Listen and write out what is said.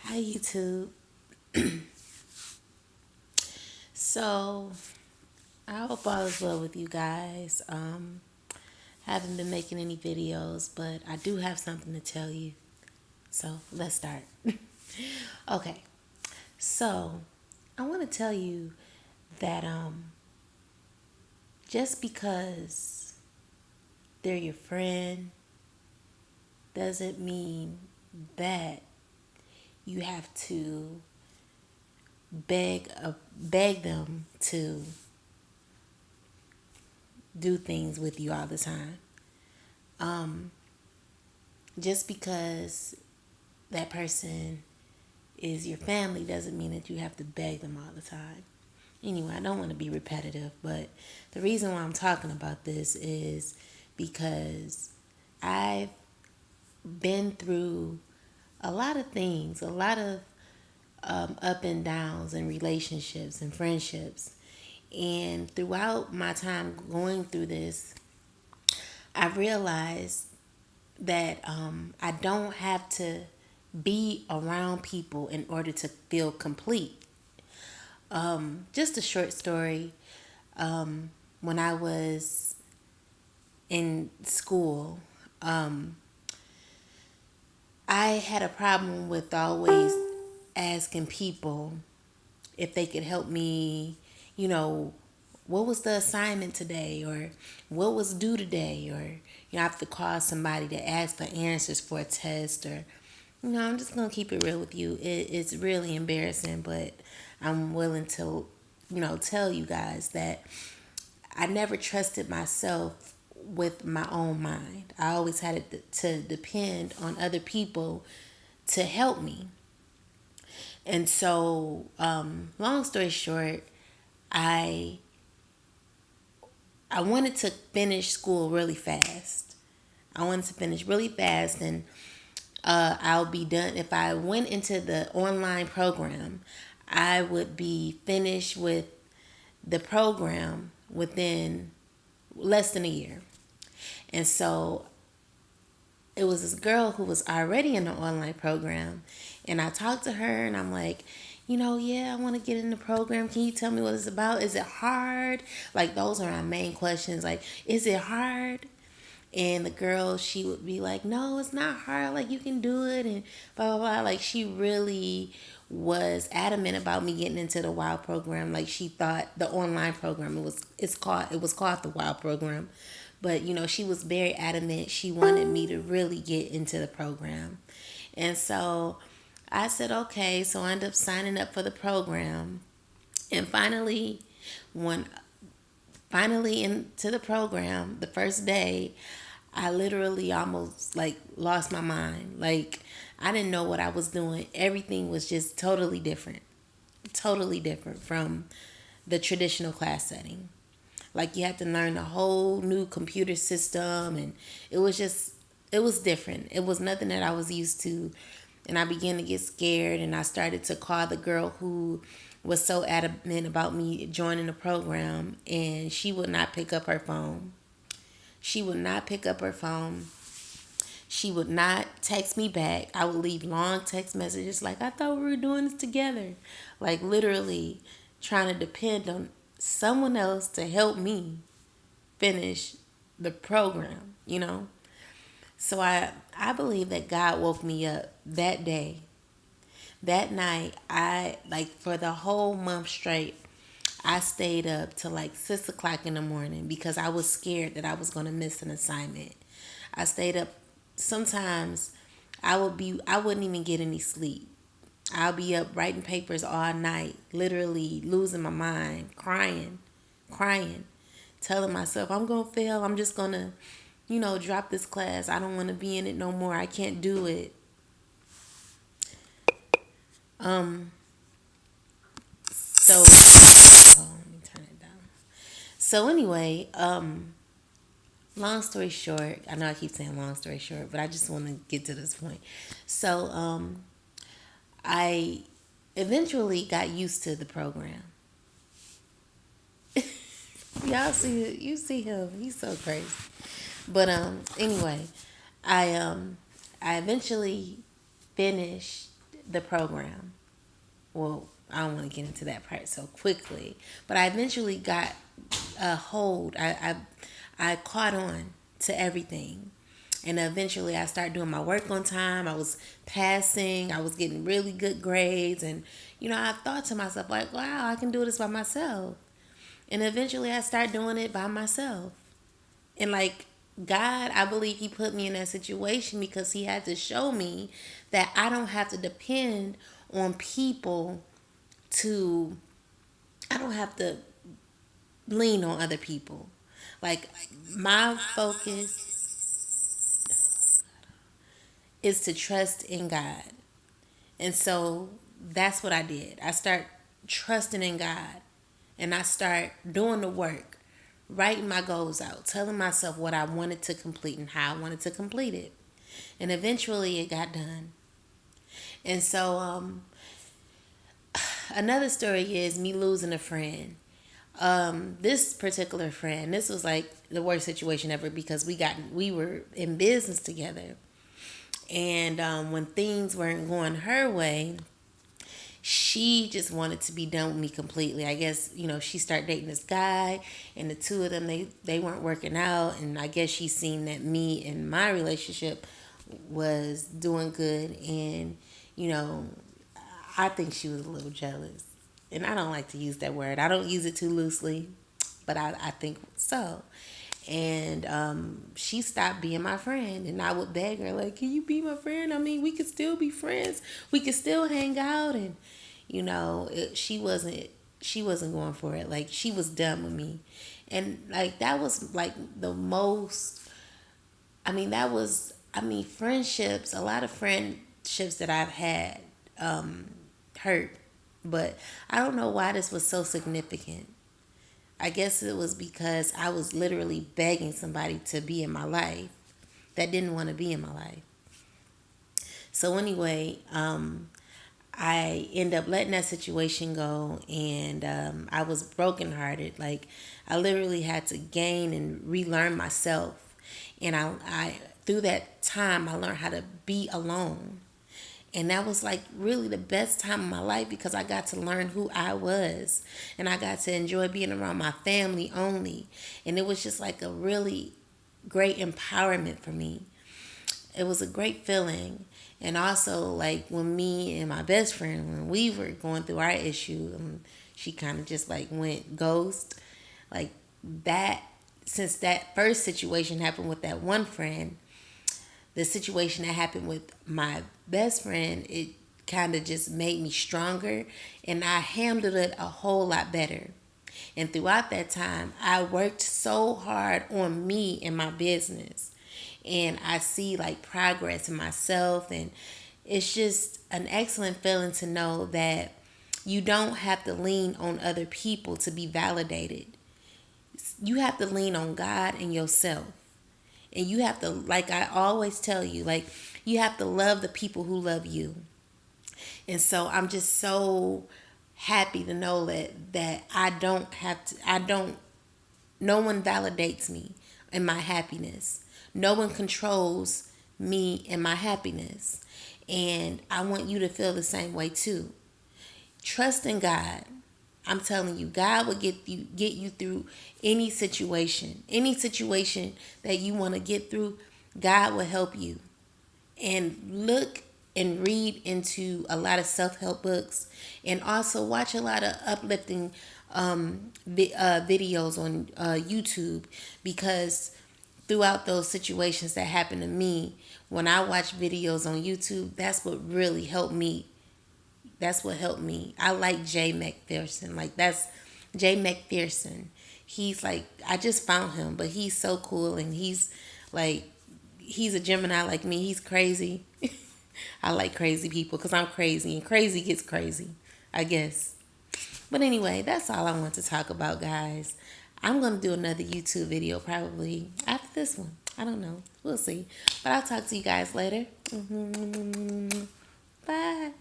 Hi YouTube. So I hope all is well with you guys. Haven't been making any videos, but I do have something to tell you. So let's start. Okay. So I want to tell you that just because they're your friend doesn't mean that you have to beg them to do things with you all the time. Just because that person is your family doesn't mean that you have to beg them all the time. Anyway, I don't want to be repetitive, but the reason why I'm talking about this is because I've been through a lot of things, a lot of up and downs in relationships and friendships. And throughout my time going through this, I realized that I don't have to be around people in order to feel complete. Just a short story. When I was in school, I had a problem with always asking people if they could help me, you know, what was the assignment today, or what was due today, or you have to call somebody to ask for answers for a test, or I'm just gonna keep it real with you. It's really embarrassing, but I'm willing to, tell you guys that I never trusted myself with my own mind. I always had to depend on other people to help me. And so, long story short, I I wanted to finish school really fast. I wanted to finish really fast, and I'll be done. If I went into the online program, I would be finished with the program within less than a year. And so it was this girl who was already in the online program, and I talked to her and I'm like, yeah, I want to get in the program. Can you tell me what it's about? Is it hard? Like, those are my main questions. Like, is it hard? And the girl, she would be like, no, it's not hard. Like, you can do it, and blah, blah, blah. Like, she really was adamant about me getting into the WOW program. Like, she thought the online program, it was called the WOW program. But, she was very adamant. She wanted me to really get into the program. And so I said, okay. So I ended up signing up for the program. And when finally into the program, the first day, I literally almost like lost my mind. Like, I didn't know what I was doing. Everything was just totally different from the traditional class setting. Like, you had to learn a whole new computer system, and it was different. It was nothing that I was used to. And I began to get scared, and I started to call the girl who was so adamant about me joining the program, and she would not pick up her phone. She would not pick up her phone. She would not text me back. I would leave long text messages like, I thought we were doing this together. Like, literally trying to depend on someone else to help me finish the program. So I believe that God woke me up that day. That night, I, like, for the whole month straight, I stayed up till like 6 o'clock in the morning because I was scared that I was going to miss an assignment. I stayed up. Sometimes I wouldn't even get any sleep. I'll be up writing papers all night, literally losing my mind, crying, telling myself I'm going to fail. I'm just going to, drop this class. I don't want to be in it no more. I can't do it. So, let me turn it down. So anyway, long story short, I know I keep saying long story short, but I just want to get to this point. So, I eventually got used to the program. You see him. He's so crazy. But anyway, I I eventually finished the program. Well, I don't want to get into that part so quickly, but I eventually got a hold. I caught on to everything. And eventually I started doing my work on time. I was passing. I was getting really good grades. And, I thought to myself, like, wow, I can do this by myself. And eventually I started doing it by myself. And, like, God, I believe He put me in that situation because He had to show me that I don't have to depend on people to, I don't have to lean on other people. Like, my focus is to trust in God. And so that's what I did. I start trusting in God, and I start doing the work, writing my goals out, telling myself what I wanted to complete and how I wanted to complete it. And eventually it got done. And so another story is me losing a friend. This particular friend, this was like the worst situation ever because we were in business together. And when things weren't going her way, she just wanted to be done with me completely. I guess, she started dating this guy, and the two of them, they weren't working out. And I guess she seen that me and my relationship was doing good. And, I think she was a little jealous. And I don't like to use that word. I don't use it too loosely, but I think so. And she stopped being my friend, and I would beg her, like, can you be my friend? I mean, we could still be friends. We could still hang out. And she wasn't going for it. Like, she was done with me. And like, that was like the most, friendships, a lot of friendships that I've had hurt, but I don't know why this was so significant. I guess it was because I was literally begging somebody to be in my life that didn't want to be in my life. So anyway, I end up letting that situation go, and I was brokenhearted. Like, I literally had to gain and relearn myself. And I through that time, I learned how to be alone. And that was like really the best time of my life because I got to learn who I was, and I got to enjoy being around my family only. And it was just like a really great empowerment for me. It was a great feeling. And also, like, when me and my best friend, when we were going through our issue, she kind of just like went ghost. Like, that, since that first situation happened with that one friend, the situation that happened with my best friend, it kind of just made me stronger, and I handled it a whole lot better. And throughout that time, I worked so hard on me and my business, and I see like progress in myself. And it's just an excellent feeling to know that you don't have to lean on other people to be validated. You have to lean on God and yourself. And you have to, like I always tell you, like, you have to love the people who love you. And so I'm just so happy to know that I don't have to, no one validates me in my happiness. No one controls me and my happiness. And I want you to feel the same way too. Trust in God. I'm telling you, God will get you through any situation. Any situation that you want to get through, God will help you. And look and read into a lot of self-help books, and also watch a lot of uplifting videos on YouTube, because throughout those situations that happened to me, when I watch videos on YouTube, that's what really helped me. That's what helped me. I like Jay McPherson. Like, that's Jay McPherson. He's like, I just found him, but he's so cool, and he's a Gemini like me. He's crazy. I like crazy people because I'm crazy, and crazy gets crazy, I guess. But anyway, that's all I want to talk about, guys. I'm going to do another YouTube video probably after this one. I don't know. We'll see. But I'll talk to you guys later. Bye.